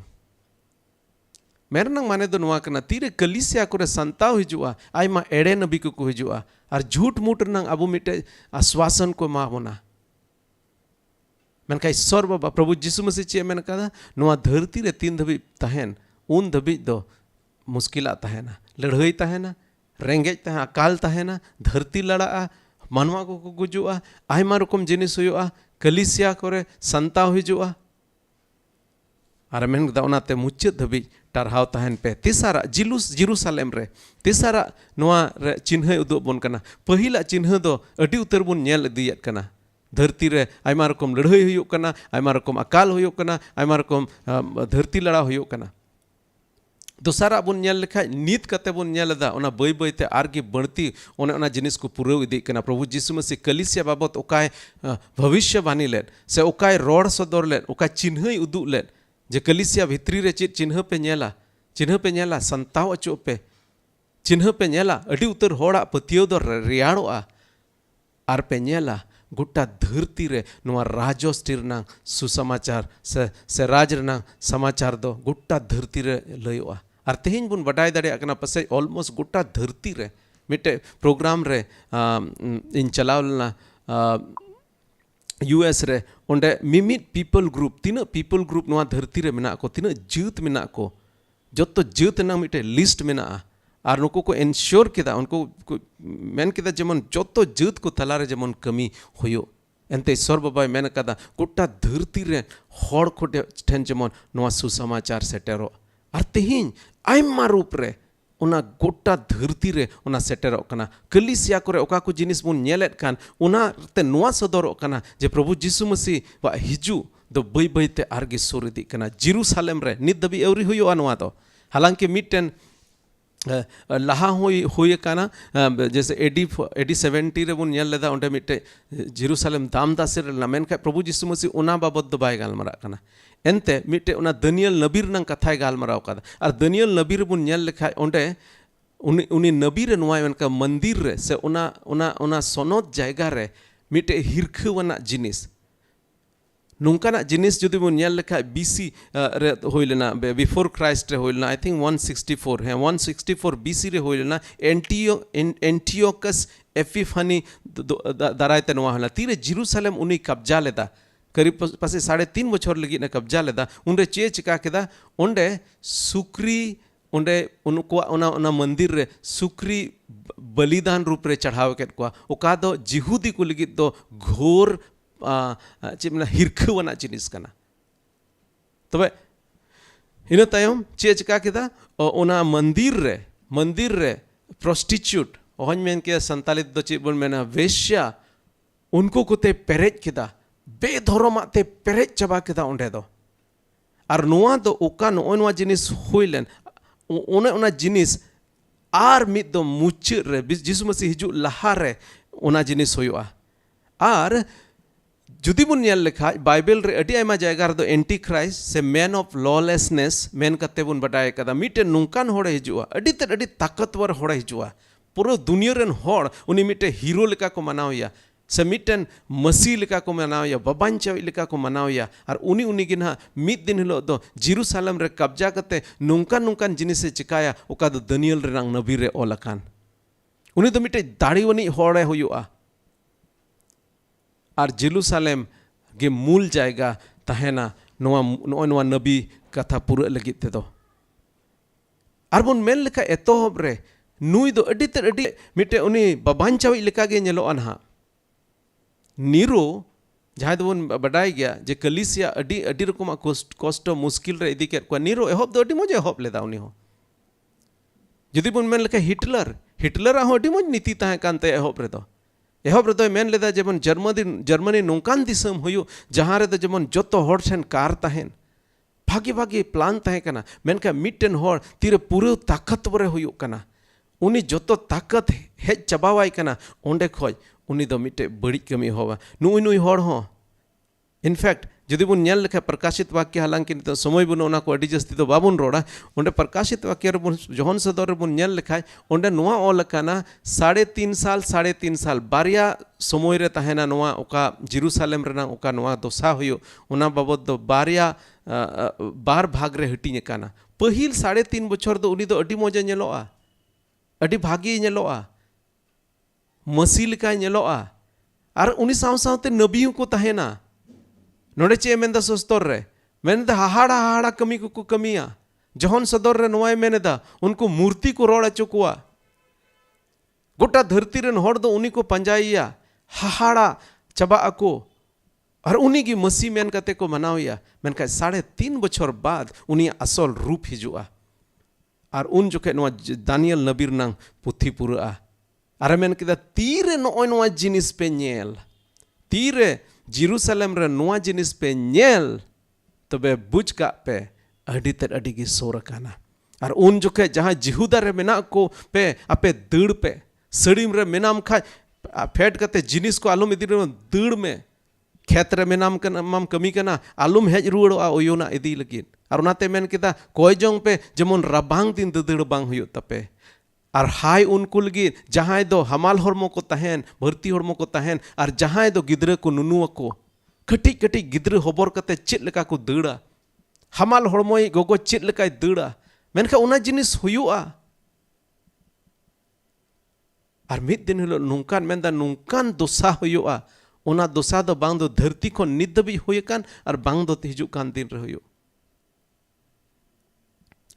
मेरे नंग माने दो नुआ कना तीरे कलीसिया को रे संताव हिजुआ आयमा एड़े नबी को हिजुआ और झूठ मूठ नंग अबु मिटे आश्वासन को मा होना मेनका ईश्वर बाबा प्रभु यीशु मसीह चे मेन कदा नुआ धरती रे तीन धबी तहन उन धबी दो मुश्किला तहना लड़ाई तहना रेंगेज तहना अकाल तहना धरती लड़ा मानवा को गुजुआ आयमा रकम जिनिस हुआ कलीसिया को रे संताव हिजुआ और मेन कदा ओनाते मुचाद धबी टरहाव तहन पे तीसरा जेरूसलेम रे तीसरा नुआ रे चिन्ह उदुग बोन कना पहिला चिन्ह दो अडी उतर बोन नेल इदियत कना धरती रे आयमा रकम लड़ाई हुयुग कना आयमा रकम अकाल हुयुग कना आयमा रकम धरती लड़ा हुयुग कना दोसारा बोन नेल लेखा नीत कते बोन नेलदा ओना बई बईते आरगे बढ़ती ओना जिनिस को पुरव इदी कना प्रभु यीशु मसीह कलीसिया बाबत ओकाय भविष्यवाणी लेन से ओकाय रोड सदर लेन ओका चिन्ह उदुग लेन जे कलीसिया भित्री रे चेत चिन्ह पे नेला संताव अचो पे चिन्ह पे नेला अडी उतर होड़ा पतियो दो रियाड़ोआ आर पे नेला गोटा धरती रे नुआ राजोष्टी रनांग सुसमाचार से राज रनांग समाचार दो गोटा धरती रे लयोआ आर तेहिन बुन बडाय दाड़े अकना पसे ऑलमोस्ट गोटा धरती रे मिटे प्रोग्राम रे इन चलावलना यूएस रे ओंडे मिमिट पीपल ग्रुप तीना पीपल ग्रुप नुआ धरती रे मेना को तीना जात मेना को जोतो जात ना मिटे लिस्ट मेना और नुको को एनश्योर किदा उनको मेन किदा जेमन जोतो जात को तलारे जेमन कमी होयो एंते ईश्वर बाबा मेन कदा गोटा धरती रे होड़ को ठेन जेमन नुआ सुसमाचार सेटेरो और तेहिन आयमा रूप रे उना गोटा धरती रे उना सेटेरो कना कलीसिया को रे ओका को जिनिस बुन नेलेत कान उना ते नुआ सदरो कना जे प्रभु यीशु मसीह वा हिजू दो बई बईते आरगे सुर इदी कना जेरूसलेम रे नित दबी एवरी हुयो नुआ दो हालांकि मिटन लहा हुई काना जैसे एडी 70 रे बुन नेल लेदा ओंडे मिटे जेरूसलेम दामदा से मेनखा प्रभु यीशु मसीह उना बाबत दो बाय गालमरा कना एनते मिटे उना दानियल नबी रनांग कथाय गालमराव कदा और दानियल नबी रे बुन नेल लेखा ओंडे उनी नबी रे नुआ मेनका मंदिर रे से उना सोनोत जायगा रे मिटे हिरखवाना जिनिस नोंकाना जिनिस जुदी बन नेल लेखा बीसी रे होय लेना बिफोर क्राइस्ट रे होय लेना आई थिंक 164 है 164 बीसी रे होय लेना एंटियोकस एपिफानी दारायते नोआ हला तीरे जेरूसलम उनी कब्जा लेदा करीब पासे 3.5 बछर लगी ने कब्जा लेदा उनरे चे चिका केदा ओंडे सुक्री ओंडे उनको ओना मंदिर रे सुक्री बलिदान रूप रे चढ़ाव केत को ओका दो जिहुदी को लगी दो घोर चिमना हिरखवाना जिनिस कना तबे इन तायम चे चिका केदा ओना मंदिर रे प्रोस्टिट्यूट ओहन मेन के संतालित दो चे बोल मेना वेश्या उनको कोते पेरेज केदा बेधर्माते पेरेज चबा केदा ओंडे दो और नोआ दो ओका नोआ जिनिस होइलेन ओना जिनिस आर मिद दो मुच्चे रे जिसु मसीह हिजु लहा रे ओना जिनिस होयुआ आर जुदी बुन नेल लेखा बाइबल रे अडी आयमा जायगा रे दो एंटी क्राइस्ट से मैन ऑफ लॉलेसनेस मेन कते बुन बटाय कदा मिटे नुंकान होड़े हिजुआ अडी ताकतवर होड़े हिजुआ पूरा दुनिया रेन होड़ उनी मिटे हीरो लेका को मनावया से मिटन मसी लेका को मनावया बबांचाव लेका को मनावया और उनी गिना मिद दिन हिलो दो जेरूसलम रे कब्जा कते नुंकान जिनिस से चिकाया ओका दो दानियल रे रंग नबी रे ओलकान उनी दो मिटे दाड़ीवनी होड़े हुयुआ और जेरूसलम के मूल जायगा तहेना नोआ नबी कथा पूरा लगित ते दो और बुन मेल लेका एतोहब रे नुई दो अडी मिटे उनी बबांचावी लेका गे नेलो अनहा नीरो जहाँ दो बडाय गया जे कलिसिया अडी रकम कष्ट मुश्किल रे इदी केत को नीरो एहब दो अडी मजे एहब लेदा उनी हो जदि बुन मेन लेका हिटलर हो अडी मज नीति ताहे कानते एहब रे दो मेन लेदा जेमन जर्मनी नोंकान दिसम होयो जहाँ रे दो जेमन जोतो होड़ ठेन कार ताहेन भागी प्लान ताहे कना मेनका मिटन होड़ तीरे पूरे ताकतवरे होयो कना उनी जोतो ताकत हेज चबावाई कना ओंडे खोज उनी दो मिटे बड़ी कमी होवा नुई होड़ हो इनफैक्ट जदि बुन नेल लेखा प्रकाशित वाक्य हालांकि तो समय बुन ओना को अडी जस्ती तो बाबुन रोड़ा ओंडे प्रकाशित वाक्य रे बुन जोहन सदर रे बुन नेल लेखा ओंडे नोआ ओल काना 3.5 साल बारिया समय रे तहेना नोआ ओका जेरूसलम रेना ओका नोआ दोसा होयो ओना बाबद दो बारिया बार भाग रे हटिने काना पहिल 3.5 बछर दो उनी दो अडी मजा नेलोआ अडी भागी नेलोआ मसी लेका नेलोआ और उनी साव सावते नबियों को तहेना नोड़े चे मेनदा सस्तर रे मेनदा हाहाड़ा कमी को कमिया जहन सदर रे नोए मेनदा उनको मूर्ति को रोड़ा चुकुआ गोटा धरती रेन होड़ दो उनी को पंजाइया हाहाड़ा चबा अको और उनी की मसी मेन कते को मनावया मेनका 3.5 बछर बाद उनी असल रूप हिजुआ और उन जोखे नोआ दानियल नबीर नांग पुथी पुरा और मेन किदा तीरे नोआ जिनिस पे नेल तीरे जेरूसलम रे नोआ जिनिस पे नेल तबे बुझ का पे अडी की सोर काना और उन जोखे जहाँ जिहुदा रे मेना को पे अपे दड़ पे सड़ीम रे मेनाम खा फेट कते जिनिस को आलम इदी दड़ में खेत रे मेनाम कना कमी कना आलम हेज रुआड़ोआ ओयोना इदी लगिन और उनाते मेन किदा कोय जोंग पे जेमन राबांग दिन दड़ बांग हुयो तपे और हाय उनको लगी जहाँ दो हमाल हरमो को तहन भर्ती हरमो को तहन और जहाँ दो गिद्रे को नुनुआ को कटी गिद्रे हबर कते चेत लेका को दड़ा हमाल हरमो गोगो चेत लेका दड़ा मेनखा उना जिनिस हुयुआ और मिद दिन हिलो नुंकान मेनदा नुंकान दोसा हुयुआ उना दोसा दो बांग दो धरती को निद दबी हुए कान और बांग दो हिजु कान दिन रे हुयो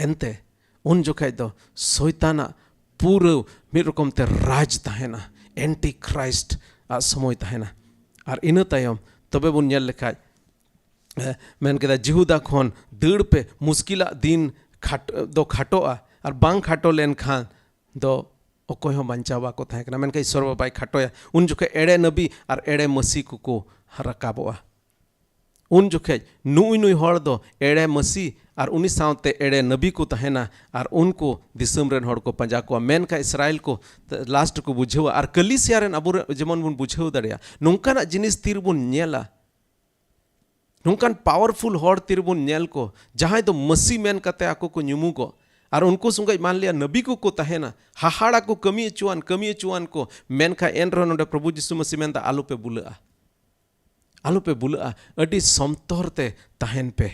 एंते उन जोखाय दो शैताना पूरे मिद रकम ते राज तहेना एंटी क्राइस्ट आ समय तहेना और इन तायम तबे बुन नेल लेखा मेन केदा जिहुदा खन दड़ पे मुश्किला दिन खाटोआ और बांग खाटो लेन खान दो अकोय हो बंचावा को थाहे कना मेनका ईश्वर बाबाई खाटोया उन जोखे एड़े नबी और एड़े मसी को रकाबोआ उन जोखे नुई होड़ दो एड़े मसी और उनी सावते एड़े नबी को तहेना और उनको दिसम रेन होड़ को पंजा को मेनका इसराइल को लास्ट को बुझेवा और कलिसिया रेन अबु जेमन बुन बुझेव दड़िया नोंकाना जिनिस तीर बुन नेला नोंकान पावरफुल होड़ तीर बुन नेल को जहां दो मसी मेन कते आको को न्युमु को और उनको सुंगा मान लिया नबी को तहेना हाहाड़ा को कमी चुआन को मेनका एन रह नोडे प्रभु यीशु मसीह मेनदा आलू पे बुला आलो पे बुला अडी समतोर ते तहन पे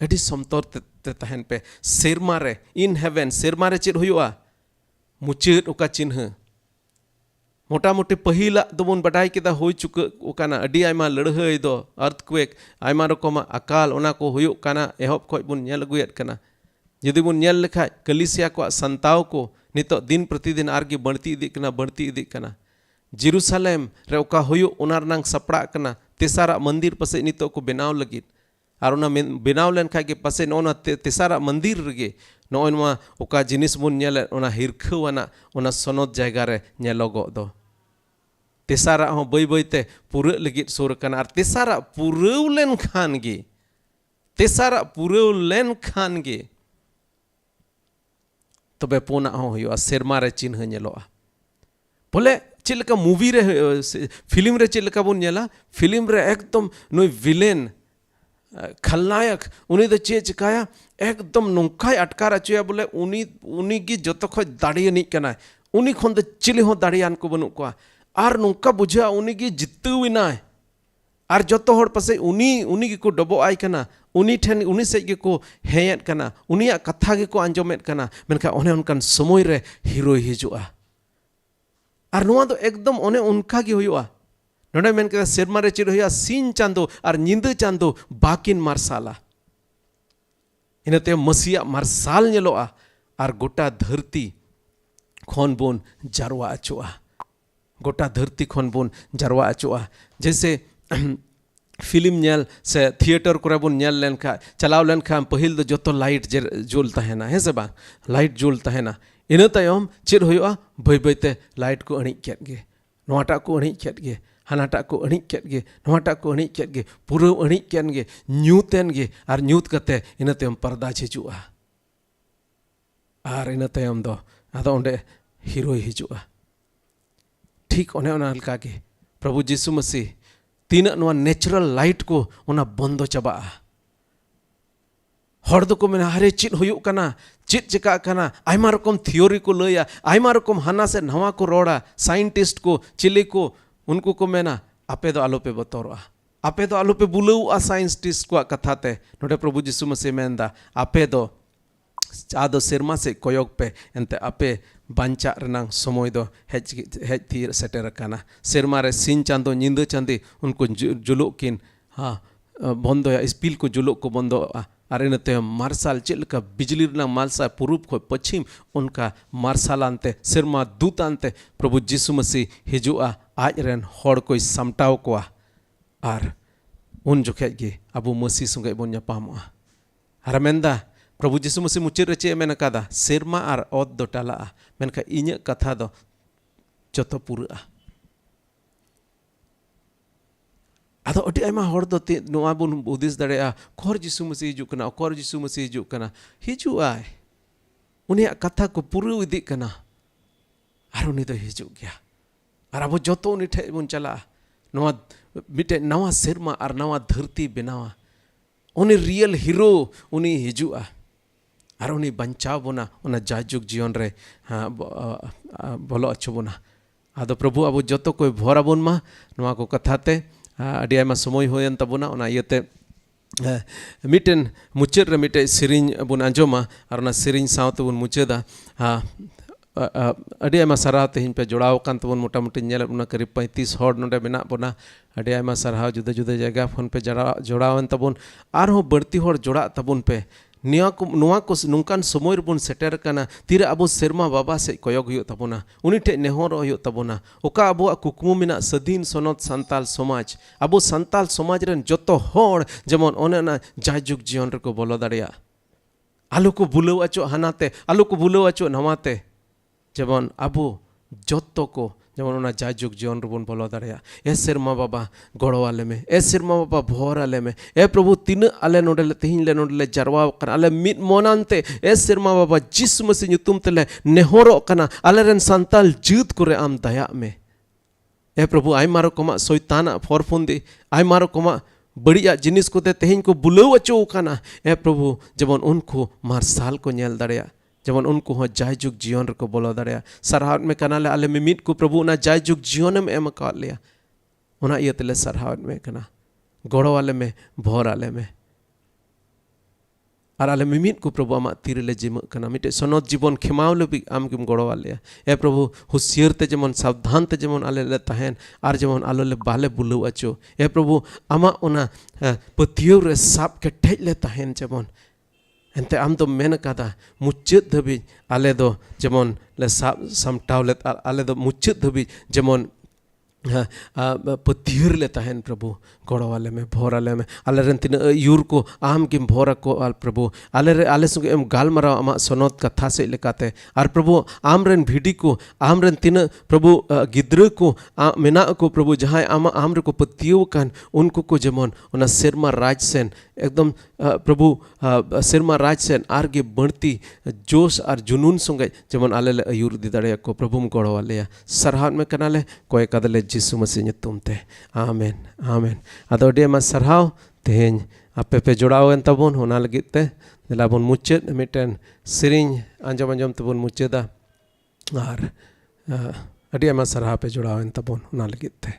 अडी समतोर ते तहन पे सेरमा रे इन हेवन सेरमा रे चेद हुआ मुचाद उका चिन्ह मोटा मोटी पहिला दोबन बडाई केदा होई चुका ओकाना अडी आयमा लड़हई दो अर्थक्वेक आयमा रकमा अकाल ओना को हुयुग काना एहब खoj बुन नेल अगुयेद काना यदि बुन नेल लेखाय कलिसिया को संताव को नितो दिन प्रतिदिन आरगी बढ़ती इदी कना जेरूसलेम रे ओका हुयुग ओना रनांग सपड़ा कना तेसारा मंदिर पसे नितो को बनाव लगिद आर ओना बनाव लेन खाय के पसे नोना तेसारा मंदिर रगे नोय नोआ ओका जिनिस बुन नेल ओना हिरखवाना ओना सनद जायगा रे नेलोगो दो तेसारा हो बई बईते पूरा लगित सोर कना और तेसारा पूरव लेन खान गे तबे पोना हो हुआ सेरमा रे चिन्ह नेलोआ बोले चिलका मूवी रे फिल्म रे चिलका बुन नेला फिल्म रे एकदम नुई विलेन खलनायक उनी दो चे चिकाया एकदम नोंखाय अटकार अचुया बोले उनी गी जतो खoj दाड़ियानी कना उनी खन दो चिली हो दाड़ियान को बनु को आर नोंका बुझा उनी गी जित्तुविनाय आर जतो होड़ पसे उनी गी को डबो आय कना उनी ठेन उनी से गी को हेयत कना उनिया कथा गी को आंजोमेत कना मेनखा ओने उनकान समय रे हीरो हिजुआ आर नोआ दो एकदम ओने उनका गी हुआ नोडे मेन के सेरमा रे चिर हुआ सीन चांदो और निंद चांदो बाकिन मार्साला इनते मसीहा मार्साल नेलोआ और गोटा धरती खन बोन जारवा अचुआ गोटा धरती खन बोन जारवा अचुआ जैसे फिल्म नेल से थिएटर करे बोन नेल लेन खा चलाव लेन खा पहिल दो जतो लाइट जुल तहेना है से बा लाइट जुल तहेना इना तायम चेद हुआ बई बईते लाइट को अणी केद गे नोटा को अणी केद गे हानाटा को अणी केद गे नोटा को अणी केद गे पूरा अणी केन गे न्यूतेन गे और न्यूत कते इना तायम पर्दा छिजुआ और इना तायम दो आदो ओंडे हीरो हिजुआ ठीक ओने ओना लका गे प्रभु यीशु मसीह तीना नोआ नेचुरल लाइट को ओना बंदो चबा हर दो को मेना हरे चित हुयुग कना चित चिका कना आयमा रकम थियोरी को लया आयमा रकम हाना से नवा को रोड़ा साइंटिस्ट को चिली को उनको को मेना आपे दो आलो पे बतौरवा आपे दो आलो पे बुलौआ साइंटिस्ट को कथाते नोडे प्रभु यीशु मसीह मेंदा आपे दो आदो सेरमा से कोयोग पे एंते आपे बांचा रनांग समय दो हेज थी सेटर काना सेरमा रे सिन चांदो निंद चांदी उनको जुलुक किन हाँ बंदो या स्पील को जुलुक को बंदो और इनते मार्शाल चिलका बिजली रना मालसा पूर्व को पश्चिम उनका मार्शाल आनते सेरमा दूत आनते प्रभु यीशु मसीह हिजुआ आज रेन हड़ कोई सामटाव कोआ और उन जोखेज गे अबो मसीह संगे बन ᱧᱟᱯᱟᱢᱚᱜᱼᱟ और मेंदा प्रभु यीशु मसीह मुचाद रे चे मेन कादा सेरमा और ओत दो टाला मेनखा इᱧ कथा दो जतो पूरा आदो अटी आयमा हड़ दो नोआ बुन उदिस दड़ेया कोर यीशु मसीह हिजुक कना कोर यीशु मसीह हिजुक कना हिजुआय उनिया कथा को पूरा इदी कना और उनी दो हिजुक गया और अब जतो उनी ठे बुन चला नोआ मिटे नवा सेरमा और नवा धरती बनावा उनी रियल हीरो उनी हिजुआ और उनी बंचाव बोना उना जाजुक जीवन रे बोलो अच्छो बोना आदो प्रभु अब जतो कोई भोरा बोन मा नोआ को कथाते अड़ी आयमा समय होयन तबोना उना इयते मिटेन मुचाद रे मिटे सिरिंज बोन आंजोमा और उना सिरिंज सावते बोन मुचादा अड़ी आयमा साराव तेहिं पे जोड़ाव कान तबोन मोटा मोटी नेल उना करीब 35 हड़ नोडे मेना बोना अड़ी आयमा साराव जुदा जुदा जगह फोन पे जोड़ावन तबोन आरहों बढ़ती हड़ जोड़ा तबोन पे नुआ को नुकान समय बन सेटर कना तीरे अब सेरमा बाबा से कोयोग हुयो तबोना उनी ठे नेहर हुयो तबोना ओका अब कुकमु मिना सदीन सनत सांताल समाज अब सांताल समाज रेन जतो हड़ जेमन ओनेना जायजुग जीवन रको बोलो दाड़िया आलू को बुलाव अचो हानाते आलू को बुलाव अचो नवाते जेमन अब जतो को जेमन ओना जायजुग जीवन रबन बोलो दाड़िया ए सेरमा बाबा गड़ो आले में ए सेरमा बाबा भोर आले में ए प्रभु तीन आले नोडले तिहिन ले नोडले जारवा कना आले मिद मोनानते ए सेरमा बाबा जिस मसी ᱧᱩᱛᱩᱢ तेले नेहरो कना आले रेन सांताल जीत करे आम दया में ए प्रभु आयमा रकमा शैताना फरफुंदी आयमा रकमा बड़िया जिनिस को ते तेहिन को बुलाव अचो कना ए प्रभु जेमन उनको मार्शाल को नेल दाड़िया जेमन उनको हो जायजुग जीवन को बोलो दाड़िया सरहाट में कनाले आले मिमित को प्रभु ना जायजुग जीवन में एम का लिया ओना इया तेले सरहाव में कना गोड़ो आले में भोर आले में और आले मिमित को प्रभु आमा तीरेले जिम कना मिटे सनद जीवन खेमाव लबी आम किम गोड़ो आले ए प्रभु हुसियर ते जेमन सावधान ते जेमन आले ले तहन और जेमन आलो ले बाले बुलु अचो ए प्रभु आमा ओना पतियो रे साप के ठेज ले तहन जेमन एंते आम तो मेन कदा मुच्चद धबी आले दो जेमन ले साप समटाव ले आले दो मुच्चद धबी जेमन पतियर ले तहन प्रभु गोड़ो वाले में भोर आले में आले रन तीन यूर को आम किम भोर को आल प्रभु आले संगे एम गालमाराव आमा सनद कथा से लेकाते और प्रभु आम रन भिडी को आम रन तीन प्रभु गिद्र को मेना को प्रभु जहाँ आम रे को पतियो कान उनको को जेमन ओना सेरमा राज सेन एकदम प्रभु सेरमा राज सेन आर गे बढ़ती जोश और जुनून संगे जेमन आले ले अयूर दी दाड़े को प्रभु गोड़ो वाले सरहाव में कनाले कोई कदले जिसु मसीह nyutum te amen amen ado dia mas sarhaw teheny ape pe jodawen tabon ona lagit te dela bon muchet miten sering anjam tabon mucheda ar adi mas sarhaw pe jodawen tabon ona lagit te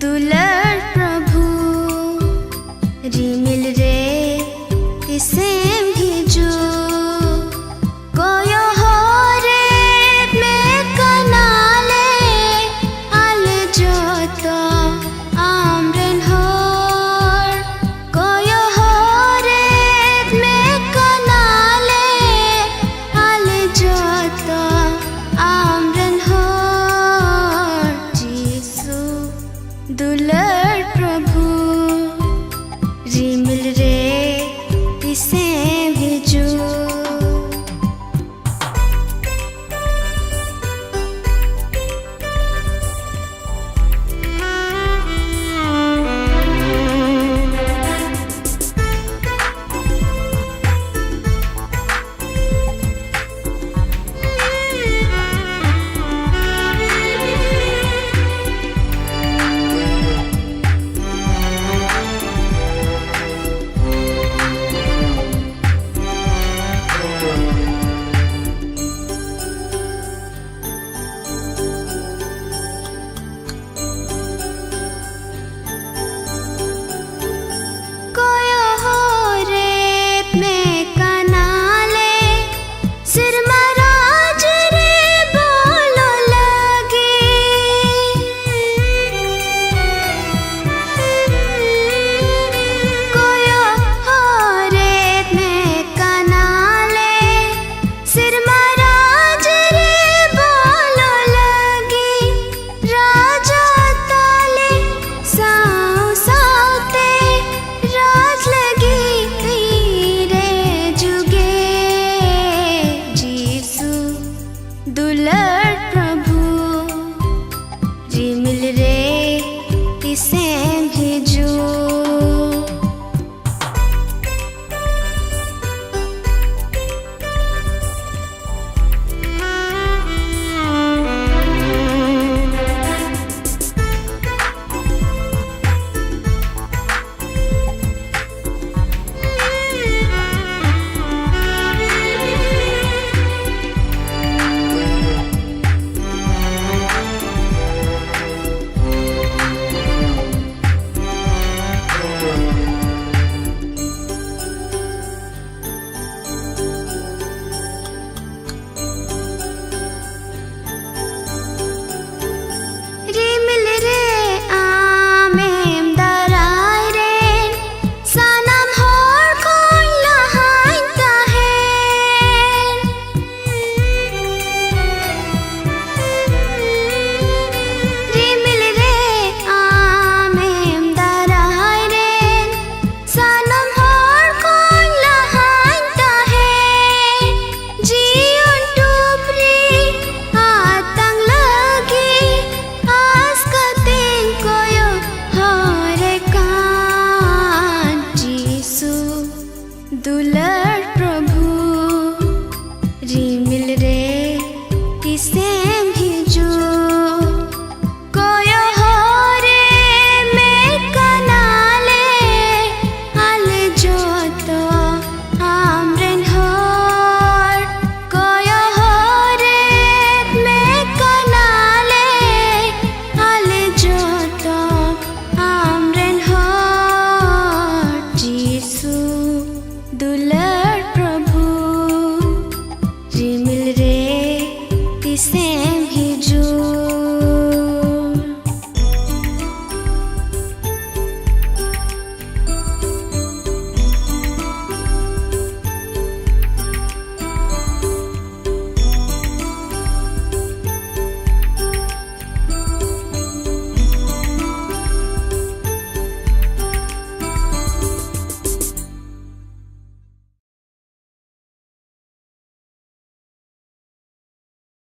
दुलर प्रभु